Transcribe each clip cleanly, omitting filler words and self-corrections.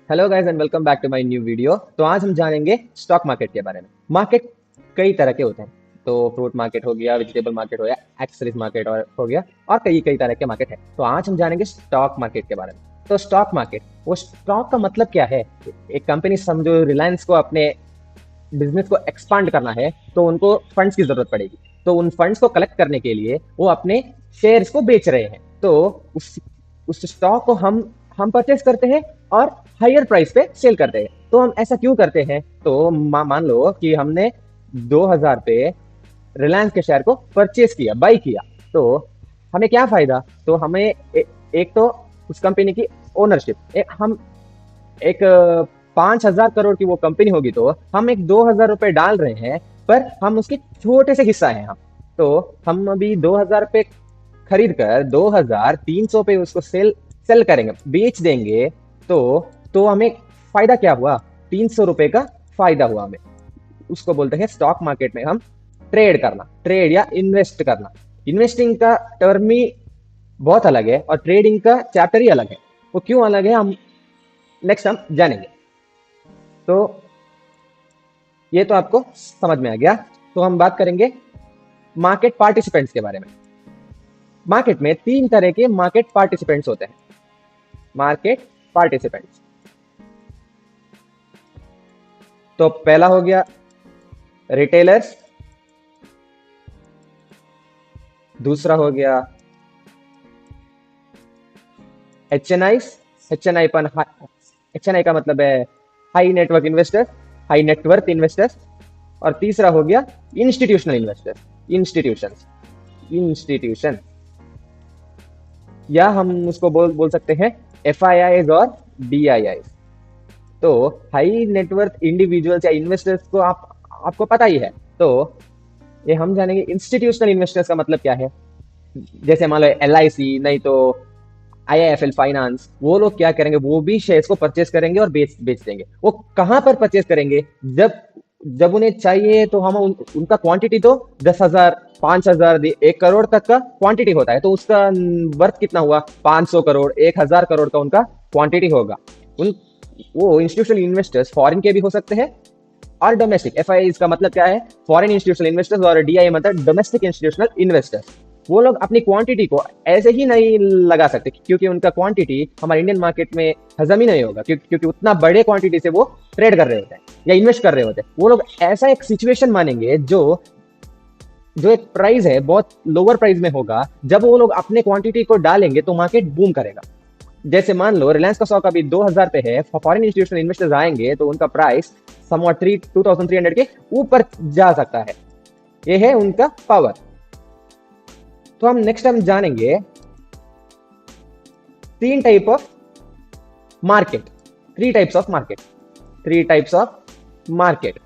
Hello guys and welcome back to my new video. तो आज हम जानेंगे स्टॉक मार्केट के बारे में। मार्केट कई तरह के होते हैं। तो फ्रूट मार्केट हो गया, वेजिटेबल मार्केट हो गया, एक्सेसरीज मार्केट और हो गया, और कई कई तरह के मार्केट है। तो आज हम जानेंगे स्टॉक मार्केट के बारे में। तो स्टॉक मार्केट, वो स्टॉक का मतलब क्या है? एक कंपनी समझो रिलायंस को अपने बिजनेस को एक्सपांड करना है तो उनको फंड्स की जरूरत पड़ेगी। तो उन फंड्स को कलेक्ट करने के लिए वो अपने शेयर्स को बेच रहे हैं। तो उस स्टॉक को हम परचेस करते हैं और हायर प्राइस पे सेल करते हैं। तो हम ऐसा क्यों करते हैं? तो मान लो कि हमने 2000 पे रिलायंस के शेयर को परचेस किया, बाई किया, तो हमें क्या फायदा? तो हमें एक तो उस कंपनी की ओनरशिप, हम एक 5,000 करोड़ की वो कंपनी होगी तो हम एक 2,000 रुपए डाल रहे हैं, पर हम उसके छोटे से हिस्सा हैं हम। तो हम अभी 2,000 पे खरीद कर 2,300 पे उसको सेल सेल करेंगे, बेच देंगे। तो हमें फायदा क्या हुआ? 300 रुपए का फायदा हुआ हमें। उसको बोलते हैं स्टॉक मार्केट में हम ट्रेड करना, ट्रेड या इन्वेस्ट करना। इन्वेस्टिंग का टर्म ही बहुत अलग है और ट्रेडिंग का चैप्टर ही अलग है। वो क्यों अलग है हम नेक्स्ट हम जानेंगे। तो ये तो आपको समझ में आ गया। तो हम बात करेंगे मार्केट पार्टिसिपेंट्स के बारे में। मार्केट में 3 तरह के मार्केट पार्टिसिपेंट्स होते हैं। मार्केट पार्टिसिपेंट्स, तो पहला हो गया रिटेलर्स, दूसरा हो गया HNI। HNI का मतलब है high network investors, high net worth investors. और तीसरा हो गया इंस्टीट्यूशनल इन्वेस्टर्स, इंस्टीट्यूशन, या हम उसको बोल सकते हैं FIIs और DIIs। तो हाई नेटवर्थ इंडिविजुअल्स या इन्वेस्टर्स को आपको पता ही है। तो ये हम जानेंगे इंस्टीट्यूशनल इन्वेस्टर्स का मतलब क्या है। जैसे मान लो LIC, नहीं तो IIFL फाइनेंस, वो लोग क्या करेंगे? वो भी शेयर्स को परचेस करेंगे और बेच देंगे। वो कहां पर परचेस करेंगे? जब जब उन्हें चाहिए तो हम उनका क्वांटिटी तो 10,000, 5,000, 1 करोड़ तक का क्वांटिटी होता है। तो उसका वर्थ कितना हुआ? 500 करोड़, 1,000 करोड़ का उनका क्वांटिटी होगा। उन वो इंस्टीट्यूशनल इन्वेस्टर्स फॉरेन के भी हो सकते हैं और डोमेस्टिक। FII इसका मतलब क्या है? फॉरेन इंस्टीट्यूशनल इन्वेस्टर्स, और DII मतलब डोमेस्टिक इंस्टीट्यूशनल इन्वेस्टर्स। वो लोग अपनी क्वांटिटी को ऐसे ही नहीं लगा सकते, क्योंकि उनका क्वांटिटी हमारे इंडियन मार्केट में हजम ही नहीं होगा, क्योंकि उतना बड़े क्वांटिटी से वो ट्रेड कर रहे होते हैं या इन्वेस्ट कर रहे होते हैं। वो लोग ऐसा एक सिचुएशन मानेंगे जो जो एक प्राइस है बहुत लोअर प्राइस में होगा। जब वो लोग अपने क्वांटिटी को डालेंगे तो मार्केट बूम करेगा। जैसे मान लो रिलायंस का स्टॉक अभी 2,000 पे है, फॉरेन इंस्टीट्यूशनल इन्वेस्टर्स आएंगे तो उनका प्राइस समवॉट 2,300 के ऊपर जा सकता है। ये है उनका पावर। तो हम नेक्स्ट टाइम जानेंगे 3 type of market, 3 types of market, 3 types of market.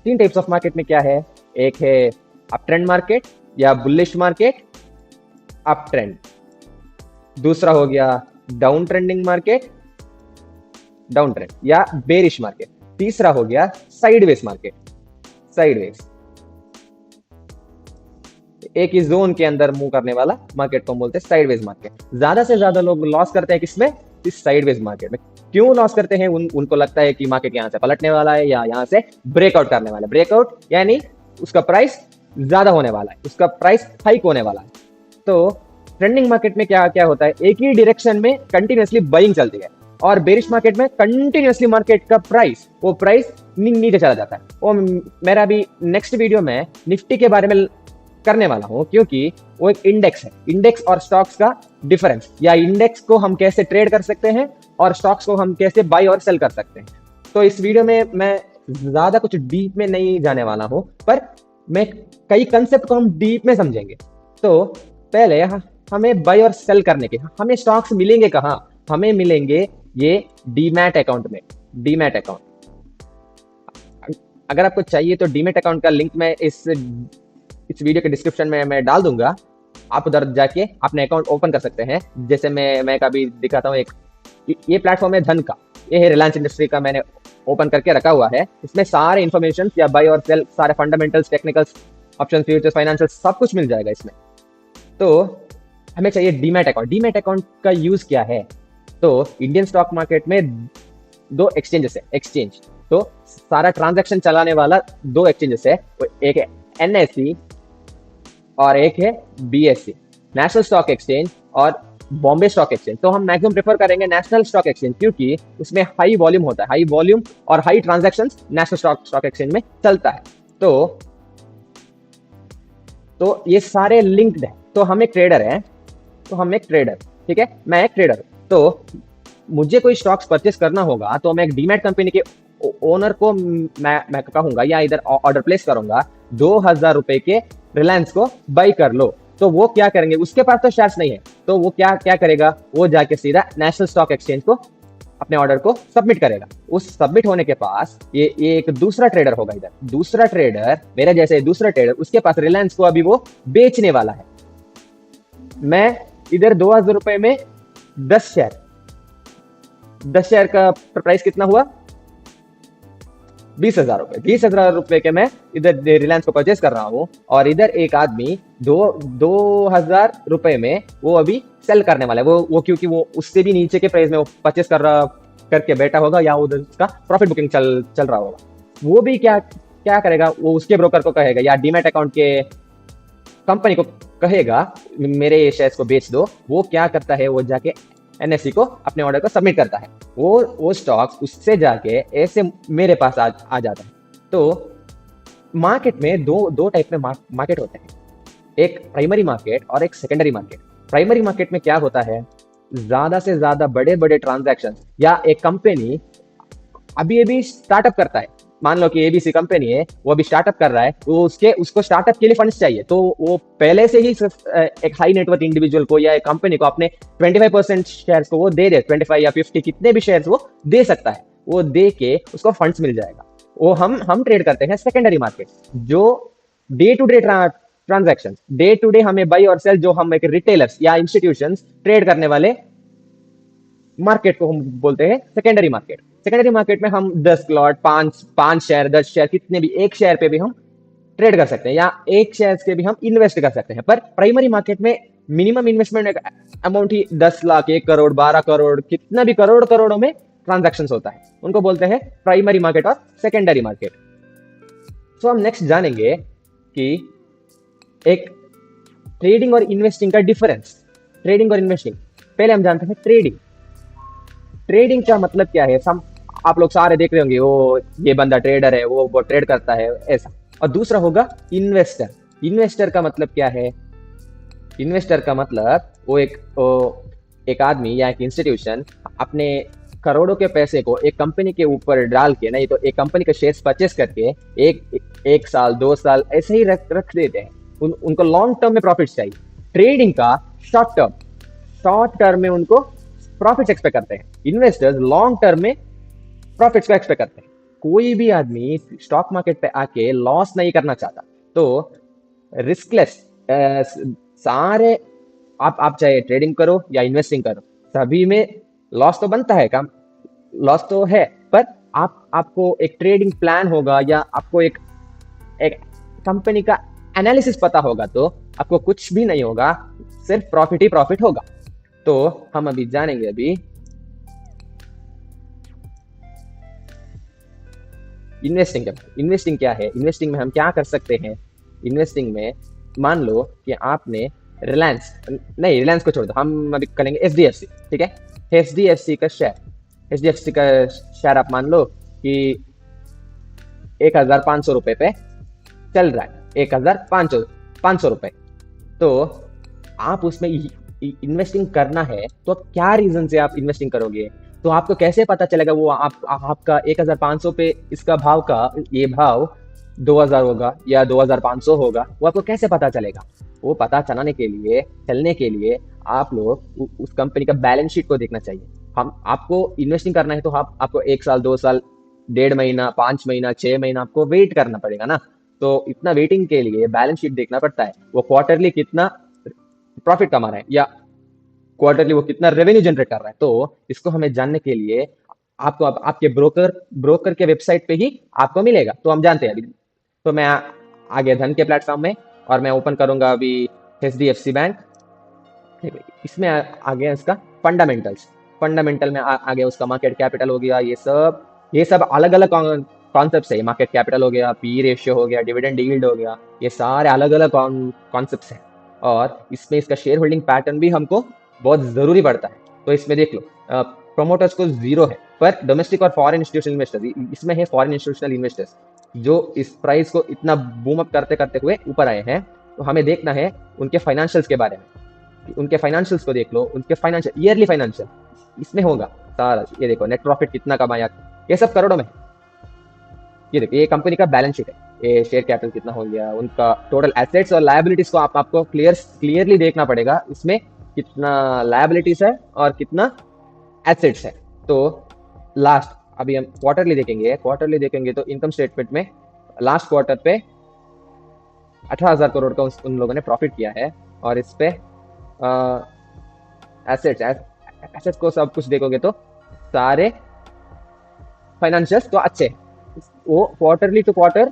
3 types of market में क्या है? एक है अप ट्रेंड मार्केट या बुलिश मार्केट, अप ट्रेंड। दूसरा हो गया down trending market, down trend या बेरिश मार्केट। तीसरा हो गया साइडवेज मार्केट, साइडवेज। एक ही जोन के अंदर मूव करने वाला मार्केट को हम बोलते हैं साइडवेज मार्केट। ज्यादा से ज्यादा लोग लॉस करते हैं किसमें? इस साइडवेज मार्केट में। क्यों लॉस करते हैं? उनको लगता है कि मार्केट यहाँ से पलटने वाला है या यहाँ से ब्रेकआउट करने वाला है। ब्रेकआउट यानी उसका प्राइस ज्यादा होने वाला है, उसका प्राइस हाइक होने वाला है। तो ट्रेंडिंग मार्केट में क्या क्या होता है? एक ही डायरेक्शन में कंटिन्यूअसली बाइंग चलती है, और बेरिश मार्केट में कंटिन्यूअसली मार्केट का प्राइस नीचे चला जाता है। वो मेरा भी नेक्स्ट वीडियो में निफ्टी के बारे में करने वाला हूं, क्योंकि वो एक इंडेक्स है। इंडेक्स और स्टॉक्स का डिफरेंस, या इंडेक्स को हम कैसे ट्रेड कर सकते हैं और स्टॉक्स को हम कैसे बाय और सेल कर सकते हैं। तो इस वीडियो में मैं ज्यादा कुछ डीप में नहीं जाने वाला हूं, पर मैं कई कंसेप्ट को हम डीप में समझेंगे। तो पहले हमें बाय और सेल करने के, हमें स्टॉक्स मिलेंगे कहाँ? हमें मिलेंगे ये डीमैट अकाउंट में। डीमैट अकाउंट, अगर आपको चाहिए तो डीमैट अकाउंट का लिंक मैं इस वीडियो के डिस्क्रिप्शन में मैं डाल दूंगा। आप उधर जाके अपने अकाउंट ओपन कर सकते हैं। जैसे मैं कभी दिखाता हूँ, एक ये प्लेटफॉर्म है धन का, ये है रिलायंस इंडस्ट्री का, मैंने ओपन करके रखा हुआ है। इसमें सारे इन्फॉर्मेशन या बाय और सेल, सारे fundamentals, technicals, option, futures, financial, सब कुछ मिल जाएगा इसमें। तो हमें चाहिए डीमैट अकाउंट। डीमैट अकाउंट का यूज क्या है? तो इंडियन स्टॉक मार्केट में दो एक्सचेंजेस है, एक्सचेंज, तो सारा ट्रांजैक्शन चलाने वाला दो एक्सचेंजेस है, एक है एनएससी और एक है बीएससी, नेशनल स्टॉक एक्सचेंज और बॉम्बे स्टॉक एक्सचेंज। तो हम मैक्सिमम प्रेफर करेंगे नेशनल स्टॉक एक्सचेंज, क्योंकि उसमें हाई वॉल्यूम होता है, हाई वॉल्यूम और high transaction national stock exchange में चलता है। तो ये सारे लिंक्ड है। तो हम एक ट्रेडर है, ठीक है, मैं एक ट्रेडर, तो मुझे कोई स्टॉक्स परचेस करना होगा तो मैं एक डीमैट कंपनी के ओनर को मैं कहूंगा या इधर ऑर्डर प्लेस करूंगा 2,000 रुपए के रिलायंस को बाई कर लो। तो वो क्या करेंगे, उसके पास तो शेयर्स नहीं है, तो वो क्या क्या करेगा, वो जाके सीधा नेशनल स्टॉक एक्सचेंज को अपने ऑर्डर को सबमिट करेगा। उस सबमिट होने के पास ये एक दूसरा ट्रेडर होगा, इधर दूसरा ट्रेडर, मेरे जैसे दूसरा ट्रेडर, उसके पास रिलायंस को अभी वो बेचने वाला है। मैं इधर 2,000 रुपए में 10 शेयर, 10 शेयर का प्राइस कितना हुआ, 20,000 रुपए, 20,000 रुपए के मैं इधर रिलायंस को परचेस कर रहा हूँ, और इधर एक आदमी 2,000 रुपए में वो अभी सेल करने वाला है। वो क्योंकि वो उससे भी नीचे के प्राइस में वो परचेस करके बैठा होगा, या उधर उसका प्रॉफिट बुकिंग चल रहा होगा। वो भी क्या क्या करेगा, वो उसके ब्रोकर को कहेगा या डीमैट अकाउंट के कंपनी को कहेगा मेरे शेयर्स को बेच दो। वो क्या करता है, वो जाके एनएससी को अपने ऑर्डर को सबमिट करता है, वो स्टॉक्स उससे जाके ऐसे मेरे पास आ जाता है। तो मार्केट में दो टाइप में मार्केट होते हैं, एक प्राइमरी मार्केट और एक सेकेंडरी मार्केट। प्राइमरी मार्केट में क्या होता है, ज्यादा से ज्यादा बड़े बड़े ट्रांजैक्शन, या एक कंपनी अभी स्टार्टअप करता है, मान लो कि एबीसी कंपनी है, वो अभी स्टार्टअप कर रहा है, तो उसको स्टार्टअप के लिए फंड्स चाहिए, तो वो पहले से ही एक हाई नेटवर्थ इंडिविजुअल को या एक कंपनी को अपने 25% शेयर्स को वो दे 25 या 50 कितने भी शेयर्स वो दे सकता है, वो दे के उसको फंड्स मिल जाएगा। वो हम ट्रेड करते हैं सेकेंडरी मार्केट, जो day to day transaction, day to day हमें बाई और सेल, जो हम एक रिटेलर्स या इंस्टीट्यूशंस ट्रेड करने वाले मार्केट को हम बोलते हैं सेकेंडरी मार्केट। सेकेंडरी मार्केट में हम 10 लॉट, 5 शेयर, 10 शेयर, कितने भी, एक शेयर पे भी हम ट्रेड कर सकते हैं, या एक शेयर के भी हम इन्वेस्ट कर सकते हैं। पर प्राइमरी मार्केट में मिनिमम इन्वेस्टमेंट अमाउंट ही 10 लाख, 1 करोड़, 12 करोड़, कितना भी करोड़ों में ट्रांजैक्शंस होता है, उनको बोलते हैं प्राइमरी मार्केट और सेकेंडरी मार्केट। तो हम नेक्स्ट जानेंगे कि एक ट्रेडिंग और इन्वेस्टिंग का डिफरेंस। ट्रेडिंग और इन्वेस्टिंग, पहले हम जानते हैं ट्रेडिंग। ट्रेडिंग का मतलब क्या है, आप लोग सारे देख रहे होंगे, वो ये बंदा ट्रेडर है, वो ट्रेड करता है, ऐसा। और दूसरा होगा इन्वेस्टर। इन्वेस्टर का मतलब क्या है, इन्वेस्टर का मतलब वो एक आदमी या एक इंस्टीट्यूशन अपने करोड़ों के पैसे को एक कंपनी के ऊपर डाल के, नहीं तो एक कंपनी का शेयर्स परचेस करके एक साल 2 साल ऐसे ही रख देते हैं। उनको लॉन्ग टर्म में प्रॉफिट चाहिए। ट्रेडिंग का शॉर्ट टर्म में उनको प्रॉफिट्स एक्सपेक्ट करते हैं। इन्वेस्टर्स लॉन्ग टर्म में प्रॉफिट्स को एक्सपेक्ट करते हैं। कोई भी आदमी स्टॉक मार्केट पे आके लॉस नहीं करना चाहता, तो रिस्कलेस सारे आप चाहे ट्रेडिंग करो या इन्वेस्टिंग करो, सभी में लॉस तो बनता है, काम लॉस तो है, पर आपको एक ट्रेडिंग प्लान होगा, या आपको एक कंपनी का एनालिसिस पता होगा, तो आपको कुछ भी नहीं होगा, सिर्फ प्रॉफिट ही प्रॉफिट होगा। तो हम अभी जानेंगे इन्वेस्टिंग क्या है। इन्वेस्टिंग में हम क्या कर सकते हैं। इन्वेस्टिंग में मान लो कि आपने रिलायंस को छोड़ दो, हम अभी करेंगे एचडीएफसी, ठीक है। एचडीएफसी का शेयर आप मान लो कि 1,500 रुपए पे चल रहा है, 1,500 रुपए। तो आप उसमें इन्वेस्टिंग करना है, तो क्या रीजन से आप इन्वेस्टिंग करोगे, तो आपको कैसे पता चलेगा वो आपका 1,500 पे इसका ये भाव 2,000 होगा या 2,500 होगा, वो आपको कैसे पता चलेगा। वो पता चलने के लिए आप लोग उस कंपनी का बैलेंस शीट को देखना चाहिए। आपको इन्वेस्टिंग करना है, तो आपको 1 साल, 2 साल, 1.5 महीना, 5 महीना, 6 महीना आपको वेट करना पड़ेगा ना। तो इतना वेटिंग के लिए बैलेंस शीट देखना पड़ता है, वो क्वार्टरली कितना प्रॉफिट कमा रहा है, या क्वार्टरली वो कितना रेवेन्यू जनरेट कर रहा है। तो इसको हमें जानने के लिए आपको आपके ब्रोकर के वेबसाइट पे ही आपको मिलेगा। तो हम जानते हैं अभी। तो मैं आ गया धन के प्लेटफॉर्म में, और मैं ओपन करूंगा अभी HDFC बैंक। इसमें आ गया इसका फंडामेंटल्स। फंडामेंटल में आ गया उसका मार्केट कैपिटल हो गया, ये सब अलग अलग कॉन्सेप्ट है। मार्केट कैपिटल हो गया, पी रेशियो हो गया, डिविडेंड यील्ड हो गया, ये सारे अलग अलग कॉन्सेप्ट हैं। और इसमें इसका शेयर होल्डिंग पैटर्न भी हमको बहुत जरूरी पड़ता है। तो इसमें देख लो, प्रोमोटर्स को जीरो है, पर डोमेस्टिक और फॉरेन इंस्टीट्यूशनल इन्वेस्टर्स, इसमें है फॉरेन इंस्टीट्यूशनल इन्वेस्टर्स जो इस प्राइस को इतना बूम अप करते करते हुए ऊपर आए हैं। तो हमें देखना है उनके फाइनेंशियल्स के बारे में, उनके फाइनेंशियल्स को देख लो, उनके फाइनेंशियल ईयरली फाइनेंशियल इसमें होगा सारा। ये देखो नेट प्रॉफिट कितना कमाया, ये सब करोड़ों में। ये देखो ये कंपनी का बैलेंस शीट है, ये शेयर कैपिटल कितना हो गया, उनका टोटल एसेट्स और लायबिलिटीज को आपको क्लियरली देखना पड़ेगा, इसमें कितना लायबिलिटीज है और कितना एसेट्स है। तो लास्ट अभी हम क्वार्टरली देखेंगे तो इनकम स्टेटमेंट में लास्ट क्वार्टर पे 18,000 करोड़ का उन लोगों ने प्रॉफिट किया है। और इस पे एसेट्स को सब कुछ देखोगे तो सारे फाइनेंशियल्स तो अच्छे हैं। वो क्वार्टरली टू क्वार्टर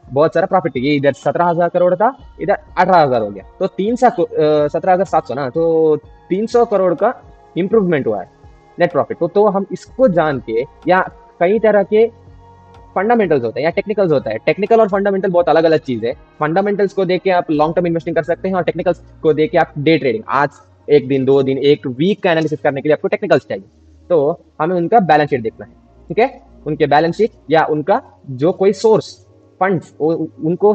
बहुत सारा प्रॉफिट किया, इधर 17,000 करोड़ था, इधर 18,000 हो गया, तो 17,700 ना, तो 300 करोड़ का इंप्रूवमेंट हुआ है नेट प्रॉफिट। तो हम इसको जान के, या कई तरह के फंडामेंटल्स होते हैं या टेक्निकल्स होता है, टेक्निकल और फंडामेंटल बहुत अलग अलग चीज है। फंडामेंटल्स को देख के आप लॉन्ग टर्म इन्वेस्टिंग कर सकते हैं और टेक्निकल्स को देख के आप डे ट्रेडिंग, आज एक दिन, 2 दिन, एक वीक का एनालिसिस करने के लिए आपको टेक्निकल्स चाहिए। तो हमें उनका बैलेंस शीट देखना है, ठीक है, उनके बैलेंस शीट या उनका जो कोई सोर्स फंड्स, उनको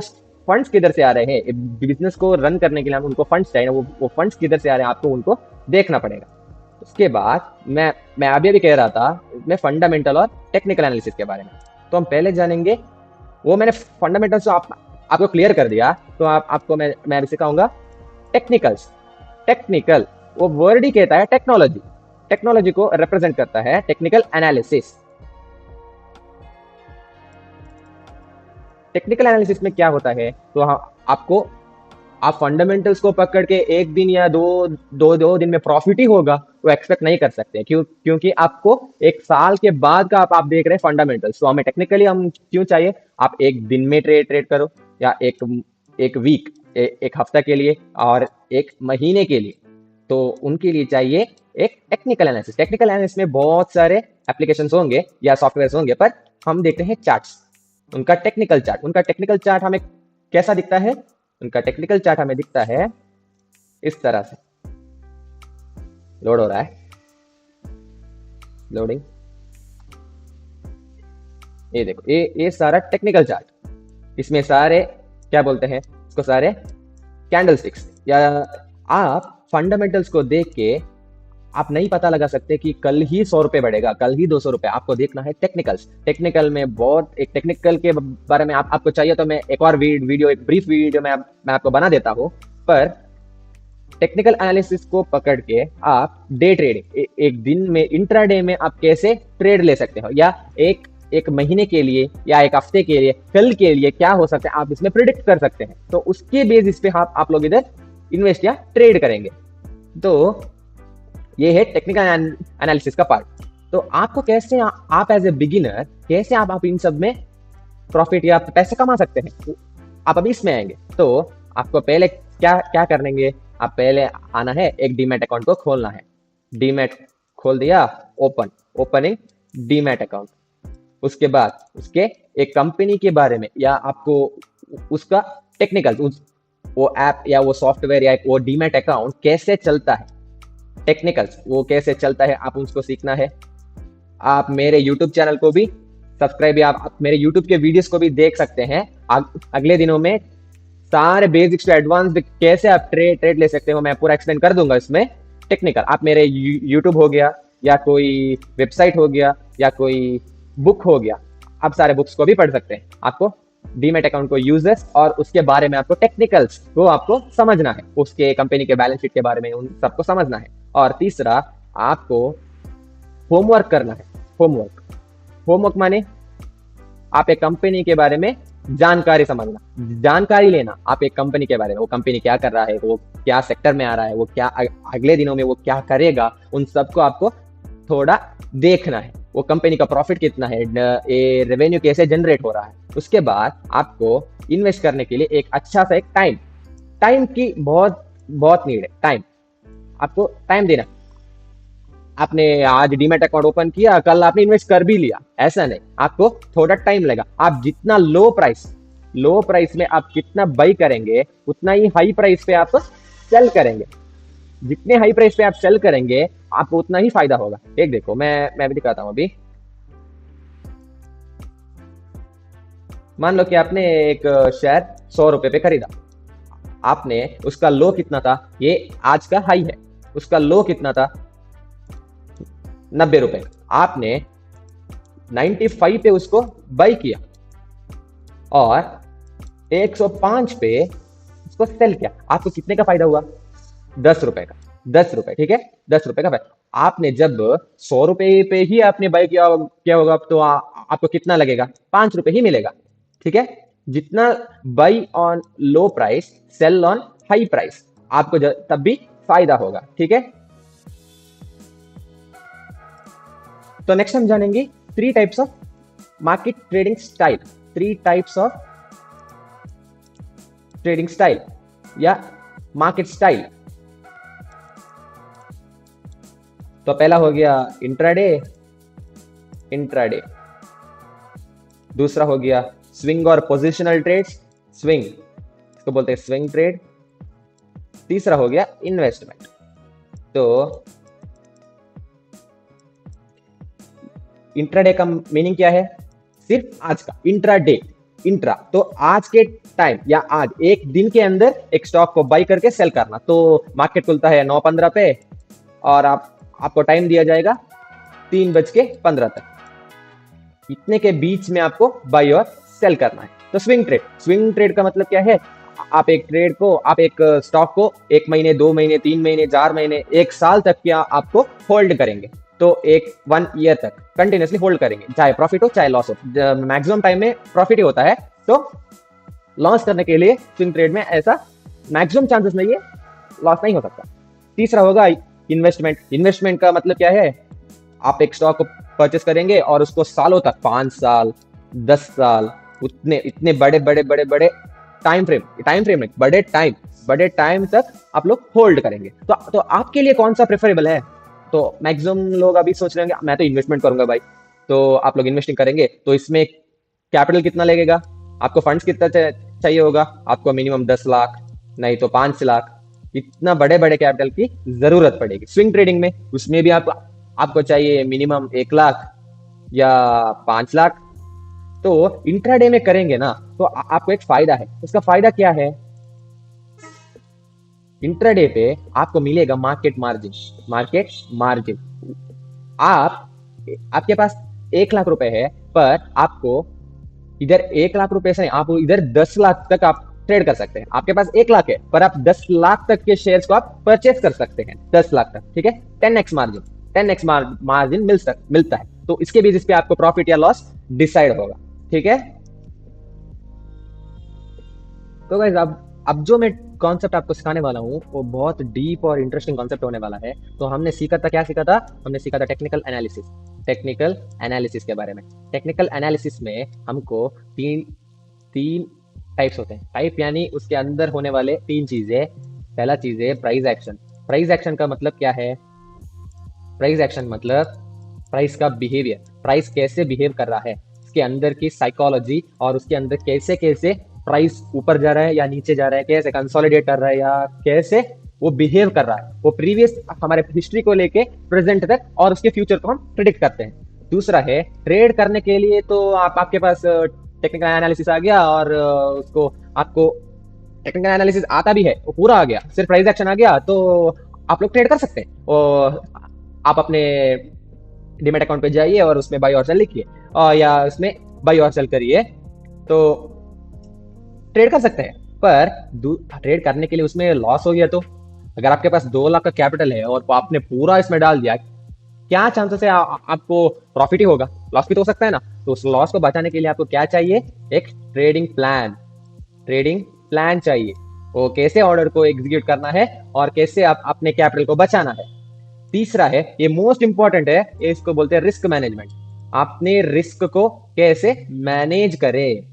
फंड्स किधर से आ रहे हैं, बिजनेस को रन करने के लिए उनको फंड्स चाहिए, वो फंड्स किधर से आ रहे हैं आपको उनको देखना पड़ेगा। उसके बाद मैं अभी कह रहा था मैं फंडामेंटल और टेक्निकल एनालिसिस के बारे में। तो हम पहले जानेंगे, वो मैंने फंडामेंटल्स तो आपको क्लियर कर दिया, तो आपको मैं अभी सिखाऊंगा टेक्निकल्स। टेक्निकल वो वर्ड ही कहता है टेक्नोलॉजी को रिप्रेजेंट करता है टेक्निकल एनालिसिस। टेक्निकल एनालिसिस में क्या होता है, तो आप फंडामेंटल्स को पकड़ के एक दिन या दो दिन में प्रॉफिट ही होगा वो एक्सपेक्ट नहीं कर सकते, क्योंकि आपको एक साल के बाद का आप देख रहे हैं फंडामेंटल्स। तो हमें टेक्निकली हम क्यों चाहिए, आप एक दिन में ट्रेड करो, या एक वीक, एक हफ्ता के लिए और एक महीने के लिए, तो उनके लिए चाहिए एक टेक्निकल एनालिसिस। टेक्निकल एनालिसिस में बहुत सारे एप्लीकेशंस होंगे या सॉफ्टवेयर होंगे, पर हम देखते हैं चार्ट्स, उनका टेक्निकल चार्ट हमें कैसा दिखता है। उनका टेक्निकल चार्ट हमें दिखता है इस तरह से, लोड हो रहा है, लोडिंग, ये देखो, ये सारा टेक्निकल चार्ट, इसमें सारे क्या बोलते हैं इसको, सारे कैंडलस्टिक्स। या आप फंडामेंटल्स को देख के आप नहीं पता लगा सकते कि कल ही 100 रुपए बढ़ेगा, कल ही 200 रुपए। आपको देखना है टेक्निकल्स। टेक्निकल में बहुत, एक टेक्निकल के बारे में आपको चाहिए तो मैं एक और वीडियो, एक ब्रीफ वीडियो मैं आपको बना देता हूं। पर टेक्निकल एनालिसिस को पकड़ के आप डे ट्रेडिंग, एक दिन में, इंट्राडे में आप कैसे ट्रेड ले सकते हो, या एक महीने के लिए या एक हफ्ते के लिए, कल के लिए क्या हो सकता है, आप इसमें प्रिडिक्ट कर सकते हैं। तो उसके बेसिस पे आप लोग इधर इन्वेस्ट या ट्रेड करेंगे। तो ये है टेक्निकल एनालिसिस का पार्ट। तो आपको कैसे, आप एज ए बिगिनर कैसे आप इन सब में प्रॉफिट या पैसे कमा सकते हैं, आप अभी इसमें आएंगे। तो आपको पहले क्या करेंगे, आप पहले आना है, एक डीमैट अकाउंट को खोलना है। डीमैट खोल दिया, ओपनिंग डीमैट अकाउंट। उसके बाद उसके एक कंपनी के बारे में, या आपको उसका टेक्निकल, वो ऐप या वो सॉफ्टवेयर या वो डीमैट अकाउंट कैसे चलता है, टेक्निकल्स वो कैसे चलता है, आप उसको सीखना है। आप मेरे YouTube चैनल को भी सब्सक्राइब, या आप मेरे YouTube के वीडियोस को भी देख सकते हैं। अगले दिनों में सारे बेसिक्स टू एडवांस कैसे आप ट्रेड ले सकते हो, मैं पूरा एक्सप्लेन कर दूंगा इसमें। टेक्निकल आप मेरे YouTube हो गया, या कोई वेबसाइट हो गया, या कोई बुक हो गया, आप सारे बुक्स को भी पढ़ सकते हैं। आपको डीमैट अकाउंट को यूजर्स और उसके बारे में आपको टेक्निकल्स को आपको समझना है, उसके कंपनी के बैलेंस शीट के बारे में उन सबको समझना है। और तीसरा, आपको होमवर्क करना है। होमवर्क माने आप एक कंपनी के बारे में जानकारी समझना, जानकारी लेना आप एक कंपनी के बारे में, वो कंपनी क्या कर रहा है, वो क्या सेक्टर में आ रहा है, वो क्या अगले दिनों में वो क्या करेगा, उन सबको आपको थोड़ा देखना है। वो कंपनी का प्रॉफिट कितना है, ये रेवेन्यू कैसे जनरेट हो रहा है। उसके बाद आपको इन्वेस्ट करने के लिए एक अच्छा सा एक टाइम की बहुत नीड है। टाइम, आपको टाइम देना। आपने आज डीमैट अकाउंट ओपन किया, कल आपने इन्वेस्ट कर भी लिया, ऐसा नहीं, आपको थोड़ा टाइम लगेगा। आप जितना लो प्राइस में आप कितना बाई करेंगे, उतना ही हाई प्राइस पे आप सेल करेंगे। जितने हाई प्राइस पे आप सेल करेंगे, आपको उतना ही फायदा होगा। एक देखो, मैं भी दिखाता हूं अभी। मान लो कि आपने एक शेयर 100 रुपए पे खरीदा। आपने उसका लो कितना था, ये आज का हाई है, उसका लो कितना था, 90 रुपए। आपने 95 पे उसको बाई किया और 105 पे उसको सेल किया। आपको कितने का फायदा हुआ? 10 रुपए का। 10 रुपए, ठीक है, 10 रुपए का फायदा। आपने जब 100 रुपए पे ही आपने बाई किया होगा, तो आपको कितना लगेगा? 5 रुपए ही मिलेगा, ठीक है। जितना buy on low price, sell on high price, आपको तब भी फायदा होगा, ठीक है। तो नेक्स्ट हम जानेंगे three types of market trading style. Three types of trading style या मार्केट स्टाइल। तो पहला हो गया इंट्राडे। दूसरा हो गया स्विंग और पोजिशनल ट्रेड्स, स्विंग, इसको बोलते हैं स्विंग ट्रेड। तीसरा हो गया इन्वेस्टमेंट। तो इंट्राडे का मीनिंग क्या है? सिर्फ आज का इंट्राडे, इंट्रा तो आज के टाइम या आज एक दिन के अंदर एक स्टॉक को बाई करके सेल करना। तो मार्केट खुलता है 9:15 पे और आपको टाइम दिया जाएगा 3:15 तक। इतने के बीच में आपको बाई और सेल करना है। तो स्विंग ट्रेड का मतलब क्या है? आप एक स्टॉक को 1 महीने, 2 महीने, 3 महीने, 4 महीने, 1 साल तक क्या आपको होल्ड करेंगे। तो 1 ईयर तक कंटिन्यूसली होल्ड करेंगे, चाहे प्रॉफिट हो चाहे लॉस हो। मैक्सिमम टाइम में प्रॉफिट ही होता है, तो लॉस करने के लिए स्विंग ट्रेड में ऐसा मैक्सिमम चांसेस नहीं है, लॉस नहीं हो सकता। तीसरा होगा इन्वेस्टमेंट का मतलब क्या है? आप एक स्टॉक को परचेस करेंगे और उसको सालों तक, 5 साल, 10 साल, इतने बड़े टाइम फ्रेम में बड़े टाइम तक आप लोग होल्ड करेंगे। तो आपके लिए कौन सा प्रेफरेबल है? तो मैक्सिमम लोग अभी सोच रहे होंगे मैं तो इन्वेस्टमेंट करूंगा भाई। तो आप लोग इन्वेस्टिंग करेंगे तो इसमें कैपिटल कितना लगेगा, आपको फंड्स कितना चाहिए होगा? आपको मिनिमम 10 लाख, नहीं तो 5 लाख, इतना बड़े बड़े कैपिटल की जरूरत पड़ेगी। स्विंग ट्रेडिंग में उसमें भी आपको चाहिए मिनिमम 1 लाख या 5 लाख। तो इंट्राडे में करेंगे ना, तो आपको एक फायदा है। उसका फायदा क्या है? इंट्राडे पे आपको मिलेगा मार्केट मार्जिन। आपके पास 1 लाख रुपए है, पर आपको इधर 1 लाख रुपए से नहीं, आप इधर 10 लाख तक आप ट्रेड कर सकते हैं। आपके पास 1 लाख है, पर आप 10 लाख तक के शेयर्स को आप परचेस कर सकते हैं, 10 लाख तक, ठीक है। 10x मार्जिन मिलता है। तो इसके बेसिस पे आपको प्रॉफिट या लॉस डिसाइड होगा, ठीक है। तो गाइस अब जो मैं कॉन्सेप्ट आपको सिखाने वाला हूँ वो बहुत डीप और इंटरेस्टिंग कॉन्सेप्ट होने वाला है। तो हमने सीखा था, क्या सीखा था? हमने सीखा था टेक्निकल एनालिसिस के बारे में। टेक्निकल एनालिसिस में हमको तीन तीन टाइप्स होते हैं। टाइप यानी उसके अंदर होने वाले 3 चीजें। पहला चीज है प्राइस एक्शन। प्राइस एक्शन का मतलब क्या है? प्राइस एक्शन मतलब प्राइस का बिहेवियर, प्राइस कैसे बिहेव कर रहा है, उसके अंदर की साइकोलॉजी, और उसके अंदर कैसे कैसे प्राइस ऊपर जा रहा है या नीचे जा रहा है, कैसे कंसोलिडेट कर रहा है या कैसे वो बिहेव कर रहा है। वो प्रीवियस हमारे हिस्ट्री को लेके प्रेजेंट तक और उसके फ्यूचर को हम प्रिडिक्ट करते हैं। दूसरा है ट्रेड करने के लिए, तो आपके पास टेक्निकल एनालिसिस आ गया और उसको आपको टेक्निकल एनालिसिस आता भी है, वो पूरा आ गया, सिर्फ प्राइस एक्शन आ गया, तो आप लोग ट्रेड कर सकते हैं। और आप अपने डीमैट अकाउंट पे जाइए और उसमें बाई और सेल लिखिए, और या उसमें बाई और सेल करिए, तो ट्रेड कर सकते हैं। पर ट्रेड करने के लिए उसमें लॉस हो गया, तो अगर आपके पास 2 लाख का कैपिटल है और आपने पूरा इसमें डाल दिया, क्या चांसेस है आपको प्रॉफिट ही होगा? लॉस भी तो हो सकता है ना। तो उस लॉस को बचाने के लिए आपको क्या चाहिए? एक ट्रेडिंग प्लान चाहिए। वो कैसे ऑर्डर को एग्जीक्यूट करना है और कैसे आप अपने कैपिटल को बचाना है। तीसरा है, ये मोस्ट इंपॉर्टेंट है, इसको बोलते हैं रिस्क मैनेजमेंट। आपने रिस्क को कैसे मैनेज करें।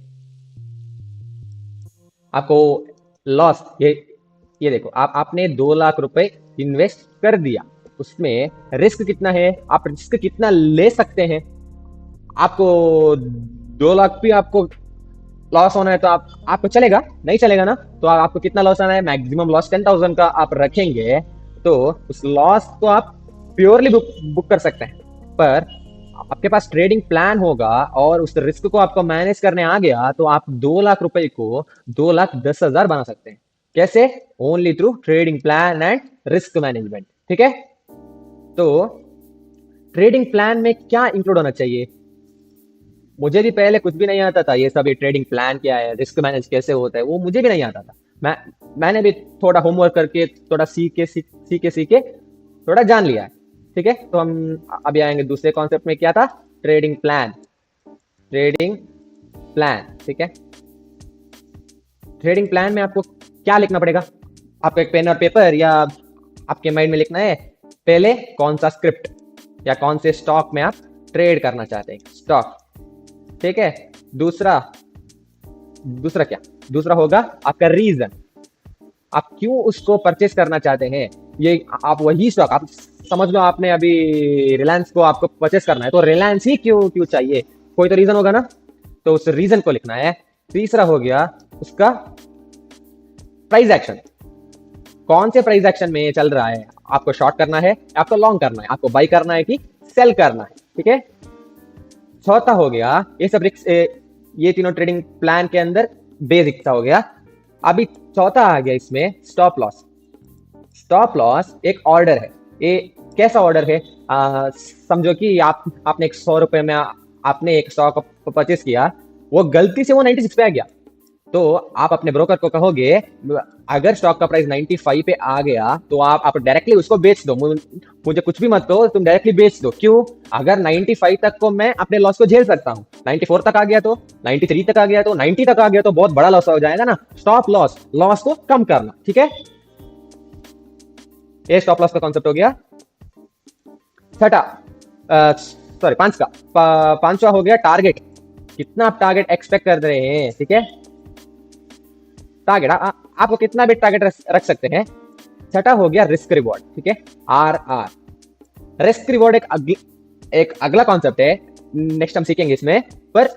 आपको लॉस, ये देखो, आपने 2 लाख रुपए इन्वेस्ट कर दिया, उसमें रिस्क कितना है, आप रिस्क कितना ले सकते हैं। आपको 2 लाख भी आपको लॉस होना है तो आपको चलेगा, नहीं चलेगा ना। तो आपको कितना लॉस आना है, मैक्सिमम लॉस 10,000 का आप रखेंगे तो उस लॉस को आप प्योरली बुक कर सकते हैं। पर आपके पास ट्रेडिंग प्लान होगा और उस रिस्क को आपको मैनेज करने आ गया तो आप 2 लाख रुपए को 2,10,000 बना सकते हैं। कैसे? Only through trading plan and risk management. ठीक है, तो ट्रेडिंग प्लान में क्या इंक्लूड होना चाहिए? मुझे भी पहले कुछ भी नहीं आता था, ये सब, ये ट्रेडिंग प्लान क्या है, रिस्क मैनेज कैसे होता है, वो मुझे भी नहीं आता था। मैंने भी थोड़ा होमवर्क करके, थोड़ा सीखे थोड़ा जान लिया है। ठीक है, तो हम अभी आएंगे दूसरे कॉन्सेप्ट में, क्या था? Trading plan. ट्रेडिंग प्लान, ठीक है। ट्रेडिंग प्लान में आपको क्या लिखना पड़ेगा? आपको एक पेन और पेपर या आपके माइंड में लिखना है, पहले कौन सा स्क्रिप्ट या कौन से स्टॉक में आप ट्रेड करना चाहते हैं, स्टॉक। ठीक है, दूसरा क्या? दूसरा होगा आपका रीजन, आप क्यों उसको परचेस करना चाहते हैं। ये आप वही स्टॉक, आप समझ लो आपने अभी रिलायंस को आपको परचेस करना है, तो रिलायंस ही क्यों चाहिए, कोई तो रीजन होगा ना, तो उस रीजन को लिखना है। तीसरा हो गया उसका प्राइस एक्शन, कौन से प्राइस एक्शन में चल रहा है, आपको शॉर्ट करना है, आपको लॉन्ग करना है, आपको बाई करना है कि सेल करना है। ठीक है, चौथा हो गया, ये सब ये तीनों ट्रेडिंग प्लान के अंदर बेसिक सा हो गया। अभी चौथा आ गया इसमें स्टॉप लॉस। स्टॉप लॉस एक ऑर्डर है। ये कैसा ऑर्डर है? समझो कि आपने 100 रुपए में आपने एक स्टॉक परचेस किया, वो गलती से वो 96 पे आ गया, तो आप अपने ब्रोकर को कहोगे अगर स्टॉक का प्राइस 95 पे आ गया तो आप डायरेक्टली उसको बेच दो, मुझे कुछ भी मत दो, तुम डायरेक्टली बेच दो। क्यों? अगर 95 तक को मैं अपने लॉस को झेल सकता हूँ, 94 तक आ गया तो, 93 तक आ गया तो, 90 तक आ गया तो बहुत बड़ा लॉस हो जाएगा ना। स्टॉप लॉस को कम करना। ठीक है, ये स्टॉप लॉस का कॉन्सेप्ट हो गया। पांचवा हो गया टारगेट, कितना आप टारगेट एक्सपेक्ट कर रहे हैं। ठीक है, टारगेट आपको कितना भी टारगेट रख सकते हैं। छठा हो गया रिस्क रिवॉर्ड। ठीक है, RR। रिस्क रिवॉर्ड एक अगला कॉन्सेप्ट है, नेक्स्ट हम सीखेंगे इसमें, पर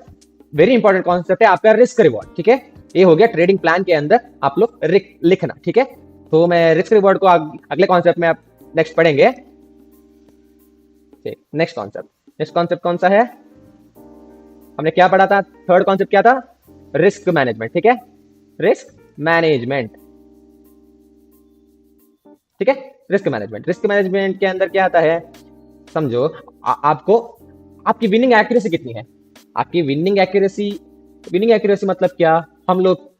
वेरी इंपॉर्टेंट कॉन्सेप्ट है आपका रिस्क रिवॉर्ड। ठीक है, ये हो गया ट्रेडिंग प्लान के अंदर आप लोग लिखना। ठीक है, तो मैं रिस्क रिवॉर्ड को अगले कॉन्सेप्ट में आप नेक्स्ट पढ़ेंगे। नेक्स्ट कॉन्सेप्ट कौन सा है? हमने क्या पढ़ा था? थर्ड कॉन्सेप्ट क्या था? Risk management. ठीक है, रिस्क मैनेजमेंट। ठीक है, रिस्क मैनेजमेंट के अंदर क्या आता है? समझो आपको आपकी विनिंग एक्यूरेसी कितनी है। आपकी विनिंग एक्यूरेसी मतलब क्या? हम लोग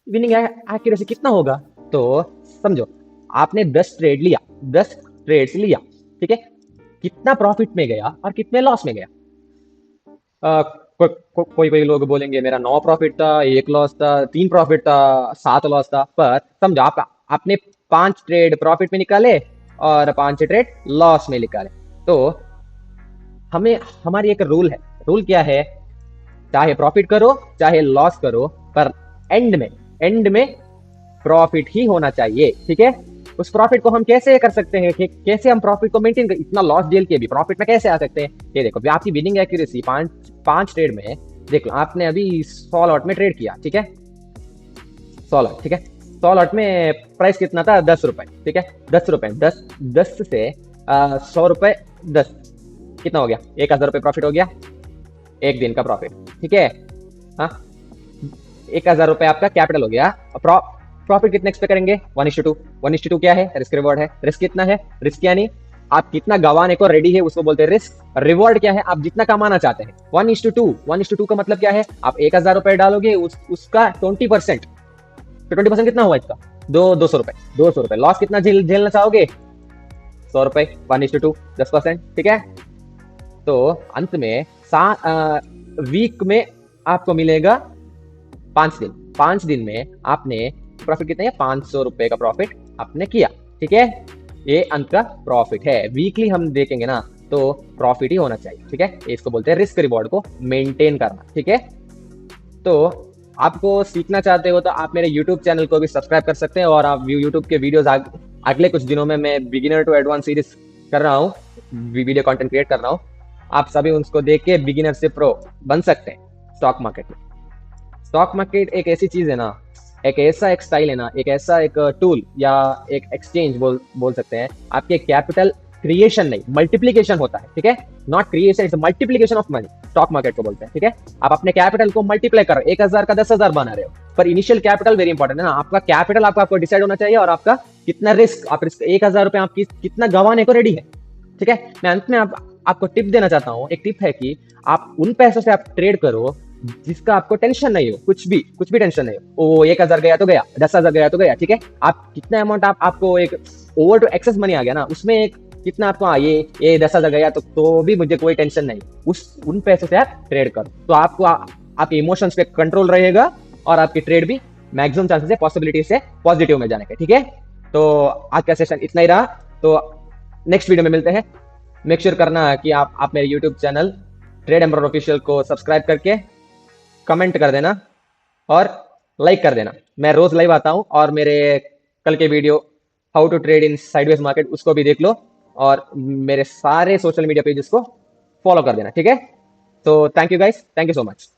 विनिंग एक्यूरेसी कितना होगा, तो समझो आपने 10 ट्रेड्स लिया। ठीक है, कितना प्रॉफिट में गया और कितने लॉस में गया। कोई लोग बोलेंगे मेरा 9 प्रॉफिट था, 1 लॉस था, 3 प्रॉफिट था, 7 लॉस था। पर समझो आपने 5 ट्रेड प्रॉफिट में निकाले और 5 ट्रेड लॉस में निकाले, तो हमारी एक रूल क्या है? चाहे प्रॉफिट करो चाहे लॉस करो, पर एंड में प्रॉफिट ही होना चाहिए। ठीक है, उस प्रॉफिट को हम कैसे कर सकते हैं कि कैसे हम प्रॉफिट को मेंटेन कर, इतना लॉस झेल के भी प्रॉफिट में कैसे आ सकते हैं? ये देखो, आपकी विनिंग एक्यूरेसी 5 ट्रेड में देख लो, आपने अभी 100 लॉट में ट्रेड किया। ठीक है, 100 लॉट। ठीक है, 100 लॉट में प्राइस कितना था? 10 रुपए। ठीक है, 10 रुपए, 10 से 100 रुपए, 10 कितना हो गया? 1,000 रुपए प्रॉफिट हो गया, एक दिन का प्रॉफिट। ठीक है, हाँ, 1,000 रुपए आपका कैपिटल हो गया। प्रॉफिट कितने एक्सपेक्ट करेंगे? 1:2। 1:2 क्या है? रिस्क रिवॉर्ड है। रिस्क कितना है? रिस्क यानी आप कितना गंवाने को रेडी है, उसको बोलते हैं रिस्क। रिवॉर्ड क्या है? आप जितना कमाना चाहते हैं। 1:2 का मतलब क्या है? आप 1,000 रुपए डालोगे, उसका 20%, तो 20% कितना हुआ इसका? 200 रुपए। 200 रुपए लॉस कितना झेलना चाहोगे? 100 रुपए। 1:2, 10%। ठीक है, तो अंत में वीक में आपको मिलेगा 5 दिन। 5 दिन में आपने प्रॉफिट कितना है? 500 रुपए का प्रॉफिट आपने किया। ठीक है, ये अंत का प्रॉफिट है। वीकली हम देखेंगे ना, तो प्रॉफिट ही होना चाहिए। ठीक है, इसको बोलते हैं रिस्क रिवॉर्ड को मेंटेन करना। ठीक है, तो आपको सीखना चाहते हो तो आप मेरे YouTube चैनल को भी सब्सक्राइब कर सकते हैं, और आप YouTube के वीडियोस अगले कुछ दिनों में मैं बिगिनर टू एडवांस सीरीज कर रहा हूँ, वीडियो कंटेंट क्रिएट कर रहा हूँ, आप सभी उसको देख के बिगिनर से प्रो बन सकते हैं स्टॉक मार्केट में। स्टॉक मार्केट एक ऐसी चीज है ना, एक ऐसा एक स्टाइल है ना, एक ऐसा एक टूल या एक एक्सचेंज बोल सकते हैं। आपके कैपिटल क्रिएशन नहीं, मल्टीप्लीकेशन होता है, ठीक है। Not creation, it's multiplication of money, stock market को बोलते हैं, ठीक है। आप अपने कैपिटल को मल्टीप्लाई कर रहे हो, 1,000 का 10,000 बना रहे हो, पर इनिशियल कैपिटल वेरी इंपॉर्टेंट है ना। आपका कैपिटल आपको डिसाइड होना चाहिए, और आपका कितना रिस्क, आप रिस्क 1,000 रुपए आप कितना गंवाने को रेडी है, ठीक है। मैं अंत में आपको टिप देना चाहता हूँ। एक टिप है कि आप उन पैसों से आप ट्रेड करो जिसका आपको टेंशन नहीं हो, कुछ भी टेंशन नहीं हो। वो 1,000 गया तो गया, 10,000 गया तो गया, ठीक है। आप कितना अमाउंट आपको एक ओवर टू एक्सेस मनी आ गया ना, उसमें एक कितना आपको ये 10,000 गया तो भी मुझे कोई टेंशन नहीं, उन पैसों से आप ट्रेड करो, तो आपको आपके इमोशंस पे कंट्रोल रहेगा, और आपकी ट्रेड भी मैक्सिमम चांसेस है पॉसिबिलिटी से पॉजिटिव में जाने के, ठीक है। तो आज का सेशन इतना ही रहा, तो नेक्स्ट वीडियो में मिलते हैं। मेक श्योर करना कि आप मेरे YouTube channel trade emperor official को सब्सक्राइब करके कमेंट कर देना और लाइक कर देना। मैं रोज लाइव आता हूं, और मेरे कल के video how to trade in sideways market उसको भी देख लो, और मेरे सारे सोशल मीडिया पेजेस को फॉलो कर देना, ठीक है। तो thank you guys, thank you so much.